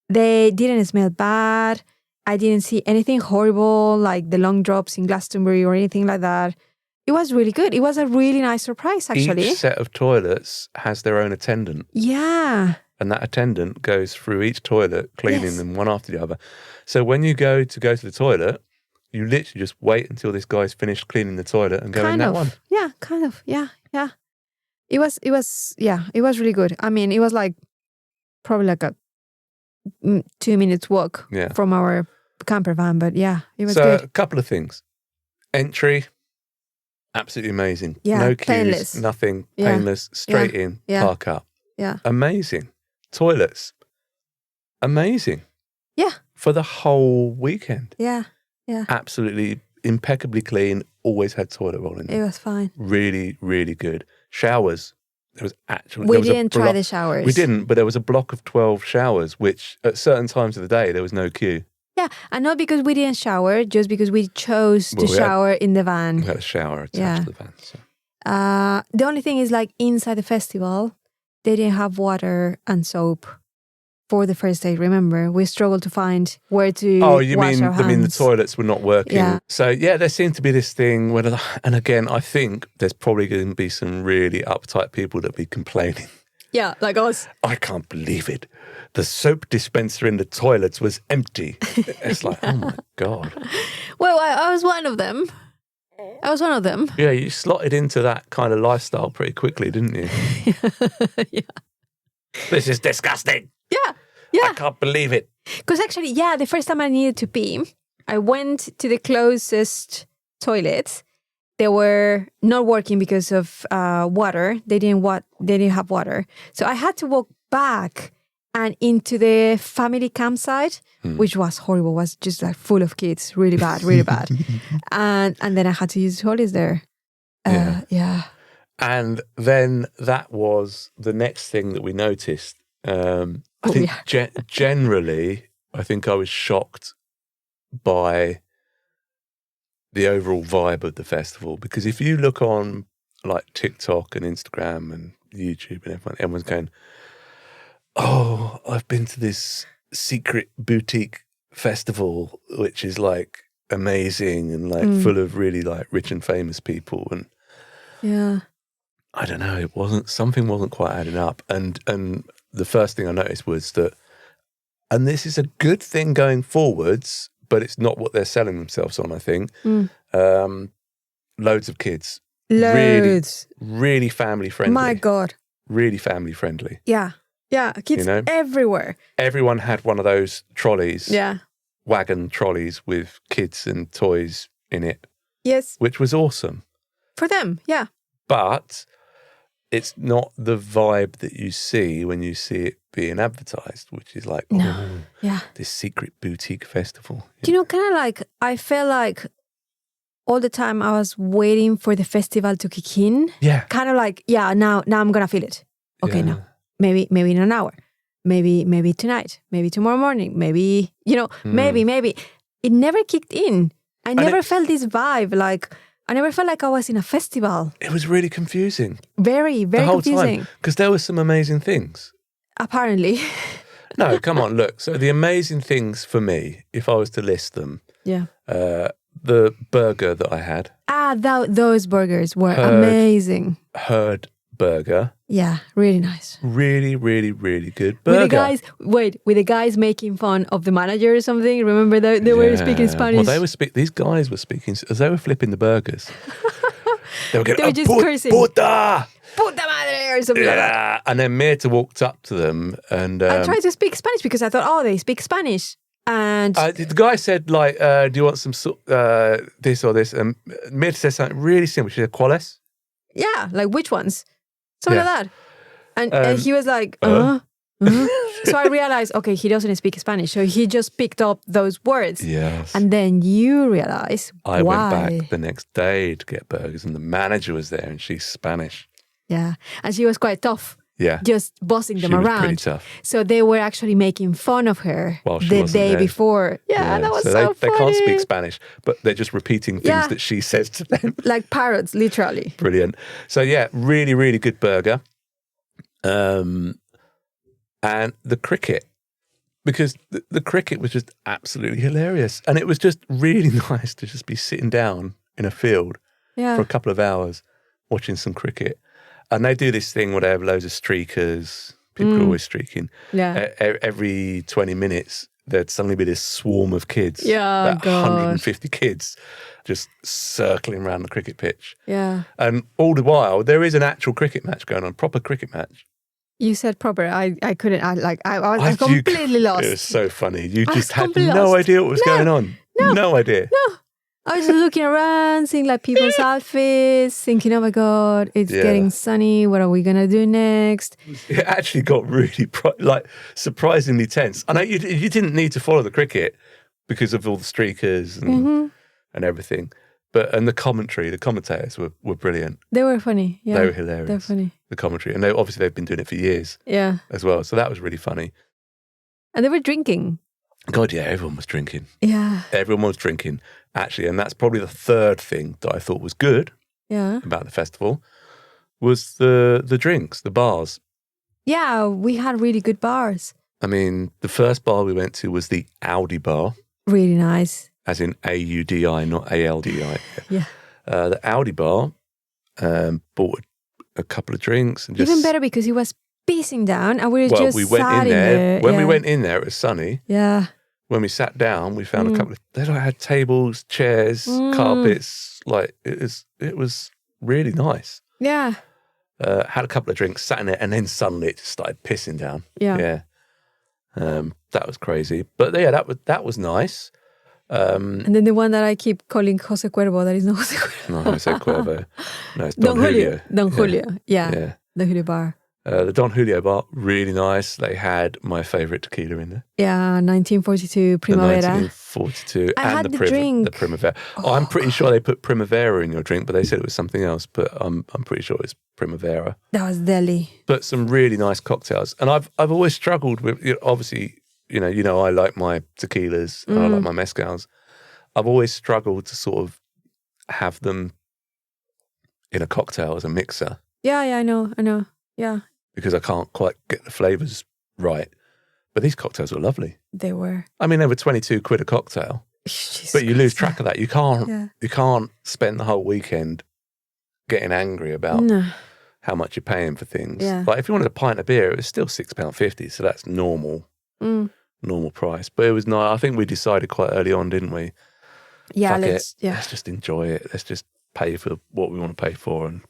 They didn't smell bad. I didn't see anything horrible like the long drops in Glastonbury or anything like that. It was really good. It was a really nice surprise, actually. Each set of toilets has their own attendant. Yeah. And that attendant goes through each toilet, cleaning Yes. them one after the other. So when you go to the toilet, you literally just wait until this guy's finished cleaning the toilet and go in that one. Yeah, kind of. Yeah, yeah. It was really good. I mean, it was like probably like a 2 minutes walk Yeah. from our camper van, but yeah, it was So good. a couple of things. Entry, absolutely amazing. Yeah, No queues, painless. nothing, Yeah. painless, straight in, Yeah. park up. Yeah. Amazing. Toilets, amazing. Yeah. For the whole weekend. Yeah, Absolutely impeccably clean, always had toilet roll in it there. was fine. Really, really good. Showers. There was actually... We there was a didn't try block- the showers. We didn't, but there was a block of 12 showers, which at certain times of the day, there was no queue. Yeah, and not because we didn't shower, just because we chose to Well, we had- shower in the van. We had a shower attached Yeah. to the van. So. The only thing is, like, inside the festival, they didn't have water and soap for the first day. Remember, we struggled to find where to Oh, you wash mean our the hands. toilets were not working? Yeah. So yeah, there seemed to be this thing where, and again, I think there's probably going to be some really uptight people that be complaining. Yeah, like us. I can't believe it. The soap dispenser in the toilets was empty. It's like, oh my God. Well, I was one of them. Yeah, you slotted into that kind of lifestyle pretty quickly, didn't you? Yeah. This is disgusting. Yeah. I can't believe it. Because actually, yeah, the first time I needed to pee, I went to the closest toilet. They were not working because of water. They didn't have water. So I had to walk back and into the family campsite, which was horrible. It was just like full of kids, really bad, really bad. And then I had to use the toilets there. Yeah. And then that was the next thing that we noticed. I think generally, I think I was shocked by the overall vibe of the festival, because if you look on like TikTok and Instagram and YouTube and everyone's going, oh, I've been to this secret boutique festival which is like amazing and like full of really like rich and famous people, and Yeah. I don't know, something wasn't quite adding up, and the first thing I noticed was that, and this is a good thing going forwards, but it's not what they're selling themselves on, I think. Loads of kids. Loads. Really family friendly. My God. Really family friendly. Yeah. Yeah. Kids You know? everywhere. Everyone had one of those trolleys, Yeah. wagon trolleys with kids and toys in it, Yes. which was awesome. For them. Yeah. But it's not the vibe that you see when you see it being advertised, which is like, oh, Yeah. this secret boutique festival. Do you know, kind of like, I felt like all the time I was waiting for the festival to kick in. Yeah. Kind of like, yeah, now I'm going to feel it. Okay, Yeah. now. Maybe in an hour. Maybe tonight. Maybe tomorrow morning. Maybe, maybe. It never kicked in. I never felt this vibe. Like, I never felt like I was in a festival. It was really confusing. Very, The very whole confusing. time. Because there were some amazing things. Apparently. No, come on, look. So the amazing things for me, if I was to list them, Yeah. the burger that I had, Those burgers were amazing. Herd burger, Yeah, really nice. really, really, really good burger. With the guys making fun of the manager or something. Remember they were speaking Spanish. Well, these guys were speaking as they were flipping the burgers. They were going, They were just cursing. puta! Puta madre or something like that. Yeah. And then Mirtha walked up to them and... I tried to speak Spanish because I thought, oh, they speak Spanish. And the guy said, like, do you want some this or this? And Mirtha said something really simple. She said, ¿cuáles? yeah, like which ones? Something like that. And he was like, So I realized, okay, he doesn't speak Spanish. So he just picked up those words. Yes. And then you realize I why. went back the next day to get burgers and the manager was there and she's Spanish. Yeah. And she was quite tough. Yeah. Just bossing them She was around. pretty tough. So they were actually making fun of her While she the wasn't day there. before. Yeah, that was so funny. They can't speak Spanish, but they're just repeating things that she says to them. Like parrots, literally. Brilliant. So yeah, really, really good burger. And the cricket, because the cricket was just absolutely hilarious. And it was just really nice to just be sitting down in a field for a couple of hours watching some cricket. And they do this thing where they have loads of streakers. People are always streaking. Yeah. Every 20 minutes, there'd suddenly be this swarm of kids. Yeah, about 150 kids just circling around the cricket pitch. Yeah. And all the while, there is an actual cricket match going on, proper cricket match. You said proper. I couldn't. I was completely lost. It was so funny. You just had completely no lost. idea what was going on. No idea. No. I was just looking around, seeing like people's outfits, thinking, oh my God, it's getting sunny. What are we going to do next? It actually got really, surprisingly tense. I know you didn't need to follow the cricket because of all the streakers and everything. And the commentators were brilliant. They were funny. Yeah. They were hilarious. They're funny. The commentary. And obviously they've been doing it for years as well. So that was really funny. And they were drinking. God, yeah, everyone was drinking. Yeah. Everyone was drinking, actually. And that's probably the third thing that I thought was good about the festival was the drinks, the bars. Yeah, we had really good bars. I mean, the first bar we went to was the Audi bar. Really nice. As in A-U-D-I, not A-L-D-I. Yeah. The Audi bar bought a couple of drinks. And just, even better because he was pissing down and we went in there. When we went in there, it was sunny. Yeah. When we sat down, we found a couple of, they had tables, chairs, carpets. Like, it was really nice. Yeah. Had a couple of drinks, sat in there, and then suddenly it just started pissing down. Yeah. That was crazy. But yeah, that was nice. And then the one that I keep calling Jose Cuervo, that is not Jose Cuervo. No, Jose Cuervo. No, it's Don Julio. Don Julio. Yeah. Don Julio bar. The Don Julio bar, really nice. They had my favourite tequila in there. Yeah, 1942 Primavera. The 1942 I had the drink. The Primavera. I'm pretty sure they put Primavera in your drink, but they said it was something else. But I'm pretty sure it's Primavera. That was deli. But some really nice cocktails. And I've always struggled with, obviously, you know, I like my tequilas and I like my mezcals. I've always struggled to sort of have them in a cocktail as a mixer. Yeah, I know. Yeah. Because I can't quite get the flavours right. But these cocktails were lovely. They were. I mean, they were 22 quid a cocktail. Jesus but you lose Christ. track of that. You can't spend the whole weekend getting angry about how much you're paying for things. Yeah. Like if you wanted a pint of beer, it was still £6.50. So that's normal price. But it was nice. I think we decided quite early on, didn't we? Yeah, let's just enjoy it. Let's just pay for what we want to pay for and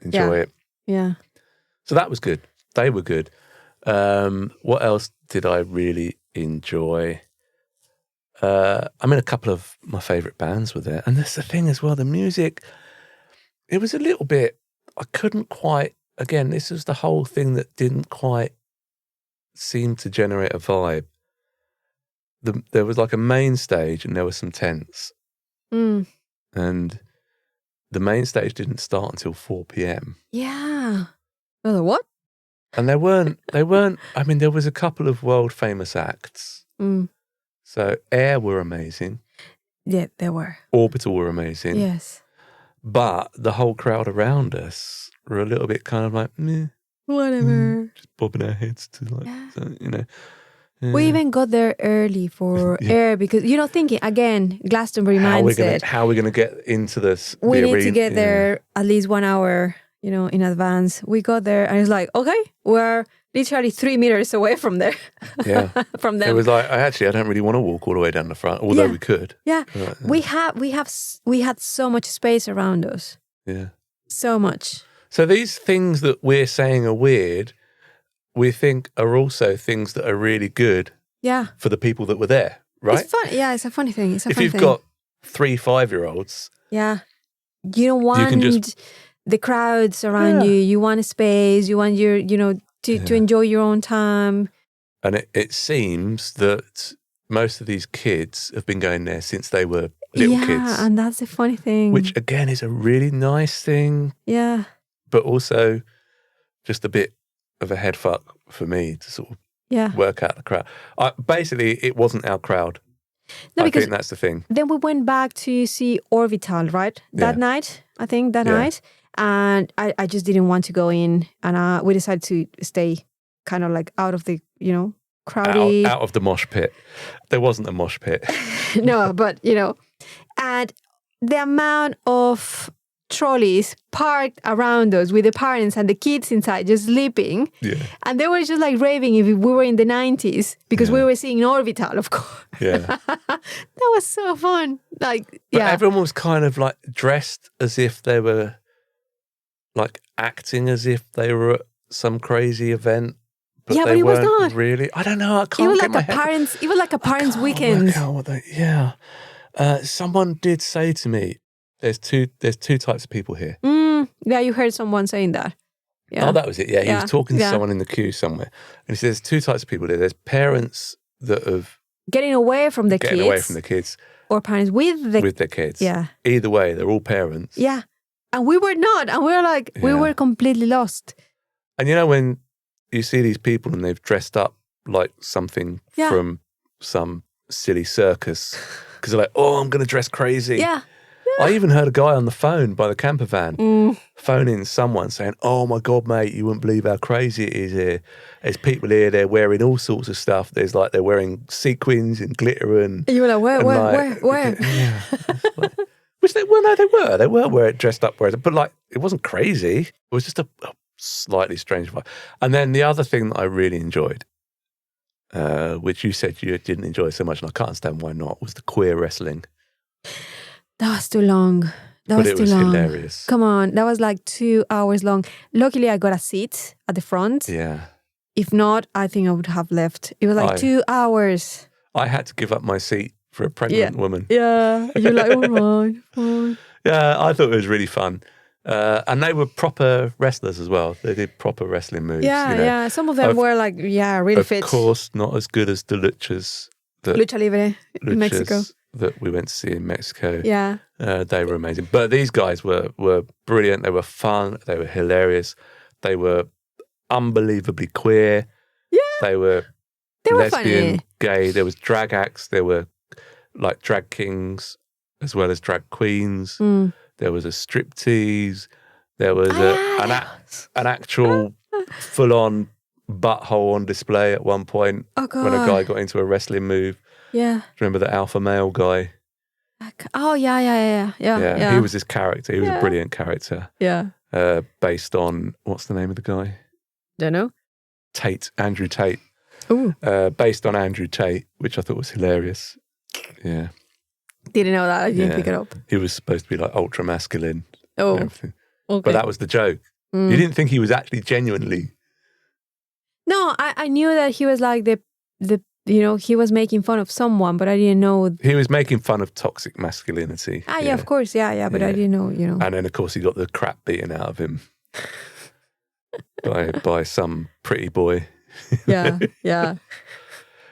enjoy it. Yeah. So that was good. They were good. What else did I really enjoy? I mean, a couple of my favourite bands were there. And that's the thing as well, the music, it was a little bit, I couldn't quite, again, this was the whole thing that didn't quite seem to generate a vibe. There was like a main stage and there were some tents. And the main stage didn't start until 4 p.m. Yeah. Oh, what? And they weren't, I mean, there was a couple of world famous acts. So Air were amazing. Yeah, they were. Orbital were amazing. Yes. But the whole crowd around us were a little bit kind of like, meh. Whatever. Just bobbing our heads to like, so, you know. Yeah. We even got there early for Air because, thinking, again, Glastonbury mindset. How are we going to get into this? We need to get there at least 1 hour, in advance. We got there and it's like, okay, we're literally 3 meters away from there. Yeah. From them. It was like, I don't really want to walk all the way down the front, although we could. Yeah. We had so much space around us. Yeah. So much. So these things that we're saying are weird, we think are also things that are really good Yeah. for the people that were there, right? It's fun. Yeah, it's a funny thing. If you've got 3 5-year-olds, yeah. You don't want can just the crowds around you. You want a space. You want your, to enjoy your own time. And it seems that most of these kids have been going there since they were little kids. Yeah, and that's the funny thing. Which, again, is a really nice thing. Yeah. But also just a bit of a head fuck for me to sort of work out the crowd. Basically, it wasn't our crowd. No, I think that's the thing. Then we went back to see Orbital, right? That night, I think, night. And I just didn't want to go in. And we decided to stay kind of like out of the, crowded. Out of the mosh pit. There wasn't a mosh pit. No, but, and the amount of trolleys parked around us with the parents and the kids inside just sleeping. Yeah. And they were just like raving if we were in the 90s because we were seeing Orbital, of course. Yeah. That was so fun. But everyone was kind of like dressed as if they were like acting as if they were at some crazy event. But but it was not really. I don't know. I can't. It was like a parents' weekend. Someone did say to me, "There's two types of people here." Yeah, you heard someone saying that. Yeah. Oh, that was it. Yeah, he was talking to someone in the queue somewhere, and he said, "There's two types of people there. There's parents that have getting away from the kids, or parents with their kids. Yeah. Either way, they're all parents. Yeah, and we were not, and we were like, we were completely lost. And when you see these people and they've dressed up like something from some silly circus because they're like, oh, I'm going to dress crazy. Yeah. I even heard a guy on the phone by the camper van phoning someone saying, oh my God, mate, you wouldn't believe how crazy it is here. There's people here, they're wearing all sorts of stuff. They're wearing sequins and glitter and you were like, where? Yeah. Which they were dressed up, but like, it wasn't crazy. It was just a slightly strange vibe. And then the other thing that I really enjoyed, which you said you didn't enjoy so much, and I can't understand why not, was the queer wrestling. That was too long. That was too long. Hilarious. Come on, that was like 2 hours long. Luckily, I got a seat at the front. Yeah. If not, I think I would have left. It was like 2 hours. I had to give up my seat for a pregnant woman. Yeah. You're like, all right, fine. Yeah, I thought it was really fun. And they were proper wrestlers as well. They did proper wrestling moves. Yeah. Some of them were like, really fit. Of course, not as good as the luchas. Lucha Libre in Mexico. That we went to see in Mexico. Yeah. They were amazing. But these guys were brilliant. They were fun. They were hilarious. They were unbelievably queer. Yeah. They were lesbian, funny. Gay. There was drag acts. There were like drag kings as well as drag queens. There was a striptease. There was an actual full-on butthole on display at one point when a guy got into a wrestling move. Yeah. Do you remember the alpha male guy? Oh, yeah. He was this character. He was a brilliant character. Yeah. Based on, what's the name of the guy? Don't know. Andrew Tate. Ooh. Based on Andrew Tate, which I thought was hilarious. Yeah. Didn't know that. I didn't pick it up. He was supposed to be like ultra masculine. Oh. And everything. Okay. But that was the joke. You didn't think he was actually genuinely. No, I knew that he was like the he was making fun of someone, but I didn't know. He was making fun of toxic masculinity. Yeah, of course. Yeah, but I didn't know, And then, of course, he got the crap beaten out of him by some pretty boy. Yeah.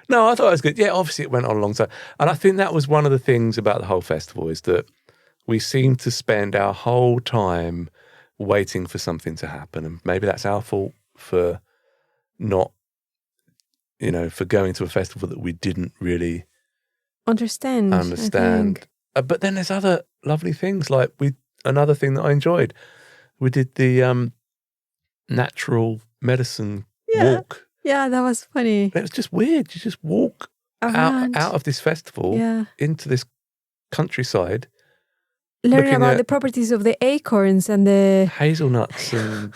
No, I thought it was good. Yeah, obviously it went on a long time. And I think that was one of the things about the whole festival is that we seemed to spend our whole time waiting for something to happen. And maybe that's our fault for not, for going to a festival that we didn't really understand. But then there's other lovely things. Like another thing that I enjoyed, we did the natural medicine walk. Yeah, that was funny. It was just weird. You just walk out of this festival into this countryside. Learning about the properties of the acorns and the hazelnuts and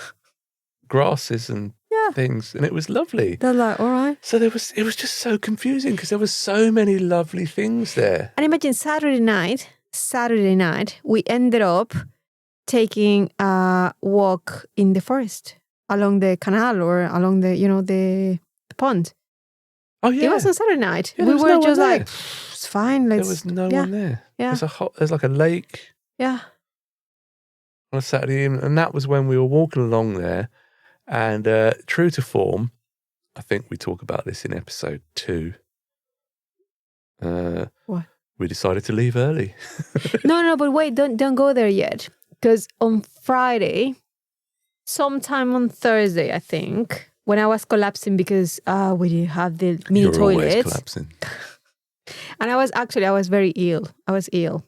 grasses and things. And it was lovely. They're like, all right. So it was just so confusing because there were so many lovely things there. And imagine Saturday night, we ended up taking a walk in the forest along the canal or along the, the pond. Oh yeah, It was on Saturday night. Yeah, We there was were no one just there. like, it's fine. Let's. There was no yeah, one there. Yeah. There's like a lake Yeah. on a Saturday evening, and that was when we were walking along there. And true to form, I think we talk about this in episode 2. What? We decided to leave early. No, but wait, don't go there yet. Because on Friday, sometime on Thursday, I think, when I was collapsing because we didn't have the mini You're toilet. always collapsing. And I was very ill. I was ill.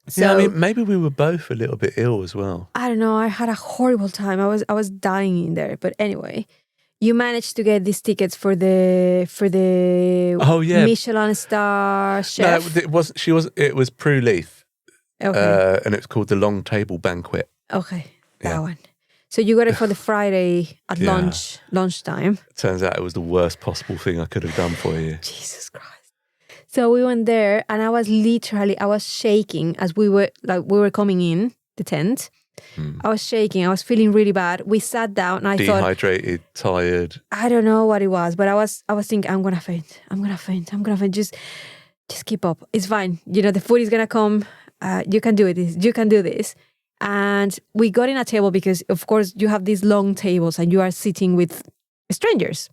So, Yeah, I mean, maybe we were both a little bit ill as well. I don't know. I had a horrible time. I was dying in there. But anyway, you managed to get these tickets for the Michelin star chef. No, it wasn't. It was Prue Leith. Okay. And it's called the Long Table Banquet. Okay, that one. So you got it for the Friday at lunchtime. Turns out it was the worst possible thing I could have done for you. Jesus Christ. So we went there and I was shaking as we were coming in the tent. I was shaking. I was feeling really bad. We sat down and I thought, dehydrated, tired. I don't know what it was, but I was thinking, I'm gonna faint. Just keep up. It's fine. The food is gonna come. You can do it. You can do this. And we got in a table because, of course, you have these long tables and you are sitting with strangers.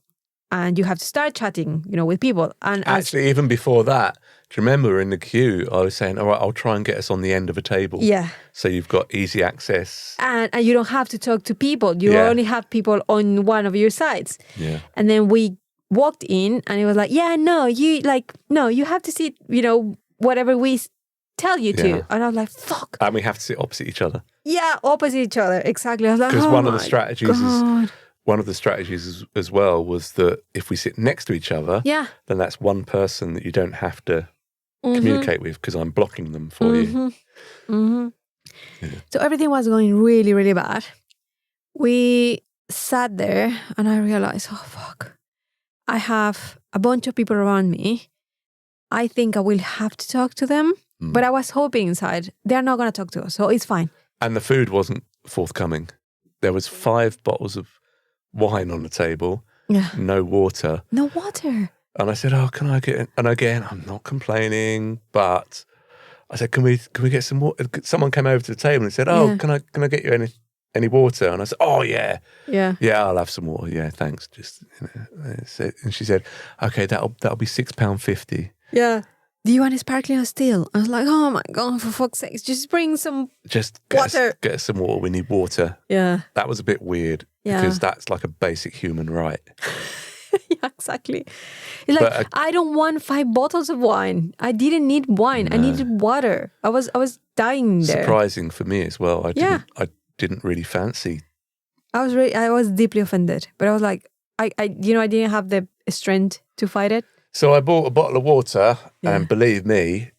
And you have to start chatting, with people. And actually, even before that, do you remember in the queue, I was saying, all right, I'll try and get us on the end of a table. Yeah. So you've got easy access. And you don't have to talk to people. You only have people on one of your sides. Yeah. And then we walked in and it was like, you have to sit, whatever we tell you to. And I was like, fuck. And we have to sit opposite each other. Yeah, opposite each other. Exactly. I was like, because one of the strategies as well was that if we sit next to each other, then that's one person that you don't have to communicate with because I'm blocking them for you. Mm-hmm. Yeah. So everything was going really, really bad. We sat there and I realized, oh, fuck. I have a bunch of people around me. I think I will have to talk to them. But I was hoping inside, they're not going to talk to us, so it's fine. And the food wasn't forthcoming. There was 5 bottles of wine on the table, no water. No water. And I said, oh, can I get... And again, I'm not complaining, but I said, can we get some water? Someone came over to the table and said, oh, can I get you any water? And I said, oh, yeah. Yeah, I'll have some water. Yeah, thanks. Just, and she said, okay, that'll be £6.50. Yeah. Do you want a sparkling or still? I was like, oh my God, for fuck's sake, just bring some water. Get some water. We need water. Yeah. That was a bit weird because that's like a basic human right. Yeah, exactly. It's like, I don't want 5 bottles of wine. I didn't need wine. No. I needed water. I was dying there. Surprising for me as well. I didn't really fancy. I was deeply offended, but I was like, I didn't have the strength to fight it. So I bought a bottle of water, and believe me,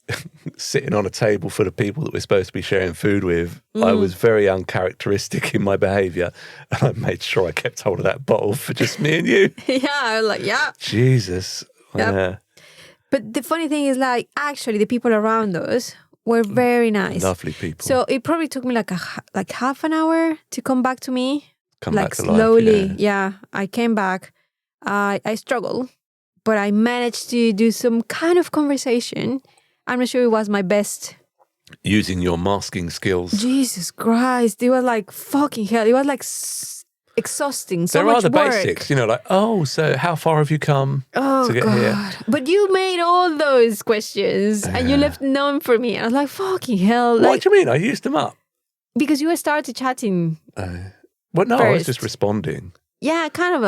sitting on a table full of people that we're supposed to be sharing food with, I was very uncharacteristic in my behaviour, and I made sure I kept hold of that bottle for just me and you. I was like, Jesus. Yep. Yeah. But the funny thing is, actually, the people around us were very nice. Lovely people. So it probably took me like half an hour to come back to me. Come back to slowly. Life, yeah. I came back. I struggled. But I managed to do some kind of conversation. I'm not sure it was my best. Using your masking skills. Jesus Christ. It was like fucking hell. It was like exhausting. So there much are the work. basics, so how far have you come to get here? But you made all those questions and you left none for me. I was like, fucking hell. What do you mean? I used them up. Because you started chatting. Well, no, first. I was just responding. Yeah, kind of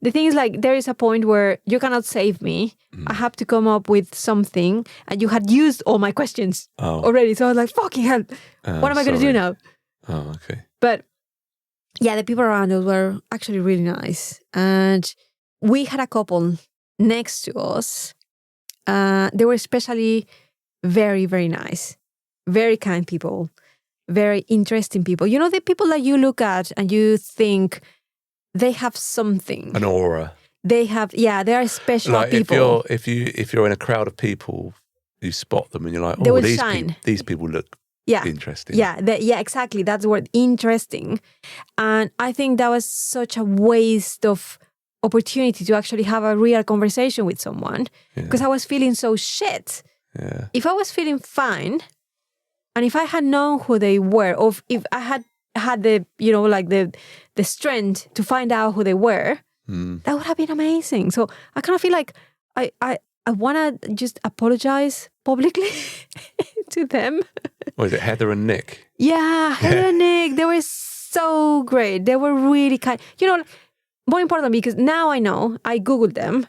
the thing is there is a point where you cannot save me. I have to come up with something and you had used all my questions already. So I was like, fucking hell, what am I going to do now? Oh, okay. But yeah, the people around us were actually really nice. And we had a couple next to us. They were especially very, very nice, very kind people, very interesting people. The people that you look at and you think, they have something. An aura. They have, they are special people. If you're in a crowd of people, you spot them and you're like, oh, these people look interesting. Yeah, exactly. That's the word, interesting. And I think that was such a waste of opportunity to actually have a real conversation with someone because I was feeling so shit. Yeah. If I was feeling fine and if I had known who they were, or if I had the, like the strength to find out who they were, that would have been amazing. So I kind of feel like I want to just apologize publicly to them. What is it, Heather and Nick? Yeah, Heather and Nick, they were so great. They were really kind. More important because now I know, I Googled them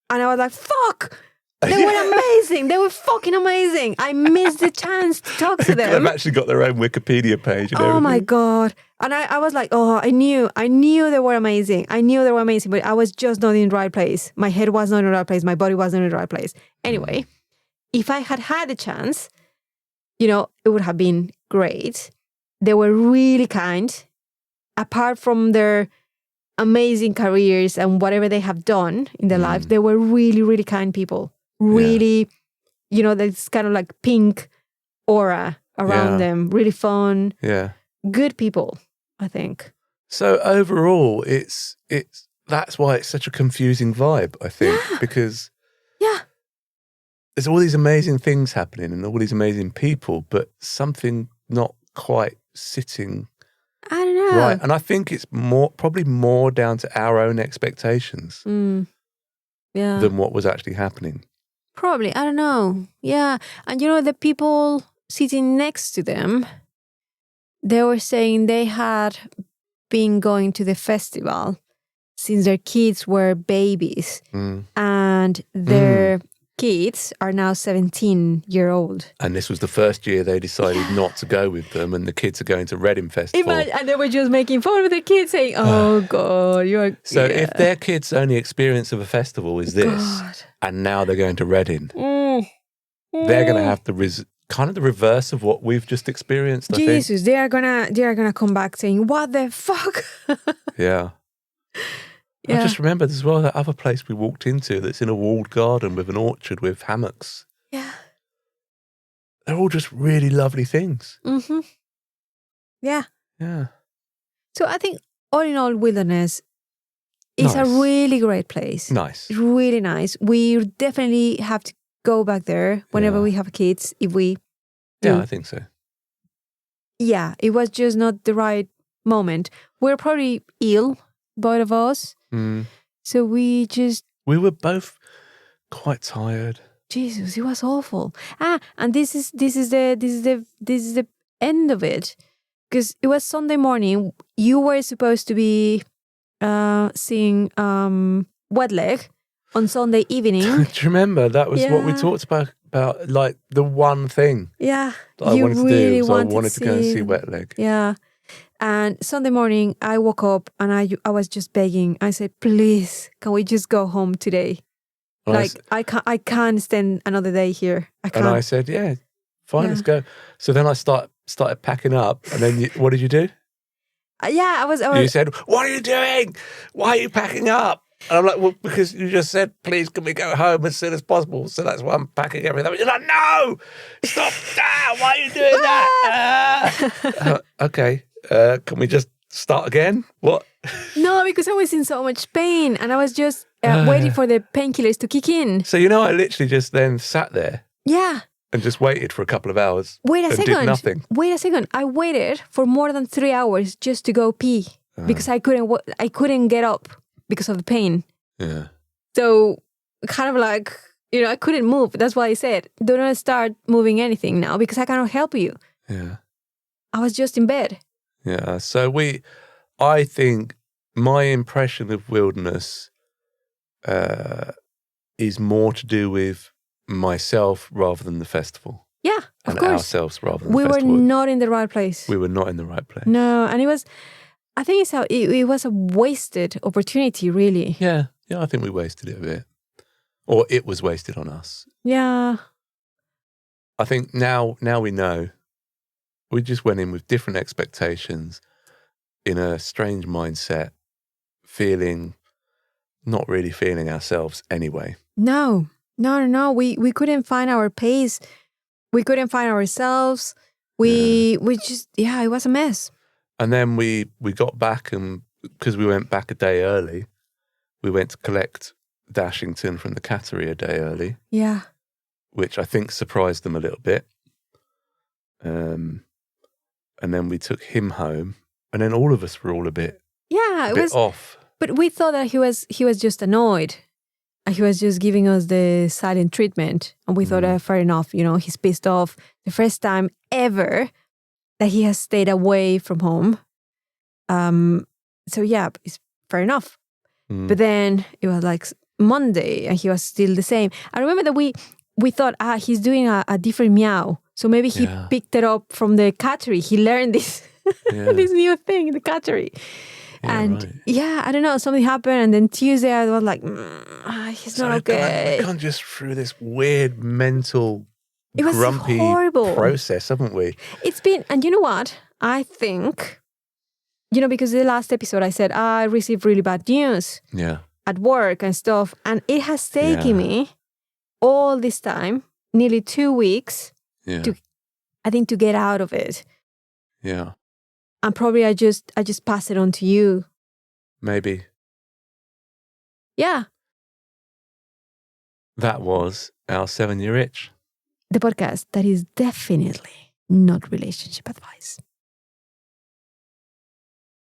and I was like, fuck, they were amazing. They were fucking amazing. I missed the chance to talk to them. They've actually got their own Wikipedia page and everything. Oh my God. And I was like, I knew they were amazing. I knew they were amazing, but I was just not in the right place. My head was not in the right place. My body wasn't in the right place. Anyway, if I had had a chance, it would have been great. They were really kind. Apart from their amazing careers and whatever they have done in their lives, they were really, really kind people. Really, there's kind of like pink aura around them. Really fun. Yeah. Good people, I think. So overall, that's why it's such a confusing vibe, I think, because there's all these amazing things happening and all these amazing people, but something not quite sitting I don't know. right. And I think it's probably more down to our own expectations than what was actually happening. Probably. I don't know. Yeah. And the people sitting next to them, they were saying they had been going to the festival since their kids were babies. And their kids are now 17-year-old. And this was the first year they decided not to go with them, and the kids are going to Reading Festival. And they were just making fun with their kids, saying, "Oh God, you're." So if their kids' only experience of a festival is this, and now they're going to Reading, they're going to have to kind of the reverse of what we've just experienced. I think. They are gonna come back saying, "What the fuck?" Yeah. I just remembered as well that other place we walked into that's in a walled garden with an orchard with hammocks. Yeah. They're all just really lovely things. Mm-hmm. Yeah. Yeah. So I think all in all, Wilderness is a really great place. Nice. Really nice. We definitely have to go back there whenever we have kids, if we do. Yeah, I think so. Yeah, it was just not the right moment. We're probably ill, both of us. So we were both quite tired. Jesus, it was awful. And this is the end of it, because it was Sunday morning. You were supposed to be seeing Wet Leg on Sunday evening. Do you remember that was what we talked about like the one thing? Yeah, that I wanted to do. So I wanted to go and see Wet Leg. Yeah. And Sunday morning, I woke up and I was just begging. I said, "Please, can we just go home today? I can't stand another day here. I can't." And I said, "Yeah, fine, let's go." So then I started packing up, and then what did you do? I was. You said, "What are you doing? Why are you packing up?" And I'm like, "Well, because you just said, please, can we go home as soon as possible?" So that's why I'm packing everything. You're like, "No, stop! Why are you doing that?" Okay. Can we just start again? What? No, because I was in so much pain and I was just waiting for the painkillers to kick in. So, I literally just then sat there. Yeah. And just waited for a couple of hours. Wait a second. Did nothing. Wait a second. I waited for more than 3 hours just to go pee because I couldn't get up because of the pain. Yeah. So kind of like, I couldn't move. That's why I said, do not start moving anything now because I cannot help you. Yeah. I was just in bed. Yeah, so I think my impression of Wilderness is more to do with myself rather than the festival. Yeah, of course. Ourselves rather than the festival. We were not in the right place. We were not in the right place. No, and I think it was a wasted opportunity, really. Yeah, I think we wasted it a bit. Or it was wasted on us. Yeah. I think now we know. We just went in with different expectations, in a strange mindset, not really feeling ourselves anyway. No. We couldn't find our pace. We couldn't find ourselves. We just, it was a mess. And then we got back, and because we went back a day early, we went to collect Dashington from the cattery a day early. Yeah. Which I think surprised them a little bit. And then we took him home, and then all of us were all a bit off. But we thought that he was just annoyed, and he was just giving us the silent treatment. And we thought, fair enough, he's pissed off. The first time ever that he has stayed away from home. So yeah, it's fair enough. But then it was like Monday, and he was still the same. I remember that we thought, he's doing a different meow. So maybe he picked it up from the cattery. He learned this this new thing in the cattery. Yeah, and I don't know, something happened. And then Tuesday I was like, he's not okay. We've gone just through this weird mental, it was grumpy horrible process, haven't we? It's been, and you know what? I think, because the last episode I said, I received really bad news at work and stuff. And it has taken me all this time, nearly 2 weeks, to get out of it. Yeah. And probably I just pass it on to you. Maybe. Yeah. That was our 7-year itch. The podcast that is definitely not relationship advice.